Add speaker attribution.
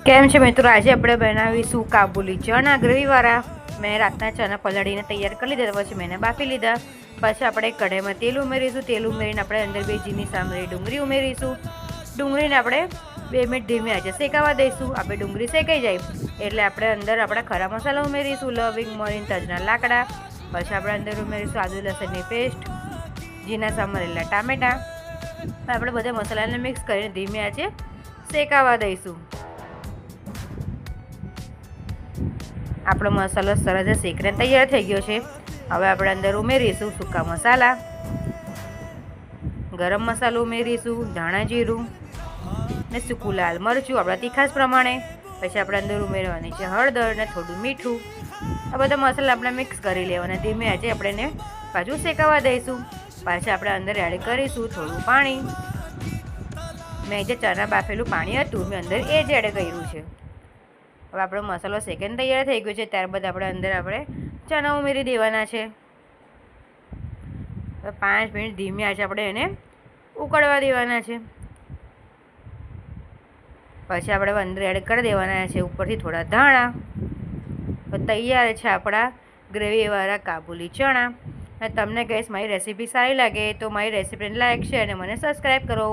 Speaker 1: કેમ છે મિત્રો? આજે આપણે બનાવીશું કાબુલી ચણા ગ્રેવીવાળા. મેં રાતના ચણા પલાળીને તૈયાર કરી લીધા, પછી મેં બાફી લીધા. પછી આપણે કઢાઈમાં તેલ ઉમેરીશું. તેલ ઉમેરીને આપણે અંદર 2 ઝીણી સામરી ડુંગળી ઉમેરીશું. ડુંગળીને આપણે 2 મિનિટ ધીમી આંચે શેકાવા દઈશું. આપણે ડુંગળી શેકાઈ જાય એટલે આપણે અંદર આપણા ખરા મસાલા ઉમેરીશું, લવિંગ, મરીન, તજના લાકડા. પછી આપણે અંદર ઉમેરીશું આદુ લસણની પેસ્ટ, ઝીણા સમારેલા ટામેટાં. આપણે બધા મસાલાને મિક્સ કરીને ધીમી આંચે શેકાવા દઈશું. આપણો મસાલો સરસ શેકીને તૈયાર થઈ ગયો છે. હવે આપણે અંદર ઉમેરીશું સૂકા મસાલા, ગરમ મસાલો ઉમેરીશું, ધાણા જીરું ને સૂકું લાલ મરચું આપણા તીખાસ પ્રમાણે. પછી આપણે અંદર ઉમેરવાની છે હળદર ને થોડું મીઠું. આ બધા મસાલા આપણે મિક્સ કરી લેવાના. ધીમે આંચે આપણે એને પાછું શેકાવા દઈશું. પાછા આપણે અંદર એડ કરીશું થોડું પાણી. મેં જે ચણા બાફેલું પાણી હતું મેં અંદર એ જ એડ કર્યું છે. હવે આપણો મસાલો શેકીને તૈયાર થઈ ગયો છે. ત્યારબાદ આપણે ચણા ઉમેરી દેવાના છે. હવે 5 મિનિટ ધીમી આંચે આપણે એને ઉકળવા દેવાના છે. પછી આપણે અંદર એડ કરી દેવાના છે ઉપરથી થોડા ધાણા. તૈયાર છે આપણા ગ્રેવીવાળા કાબુલી ચણા. તમને કહીશ મારી રેસીપી સારી લાગે તો મારી રેસીપીને લાઈક, શેર અને મને સબસ્ક્રાઈબ કરો.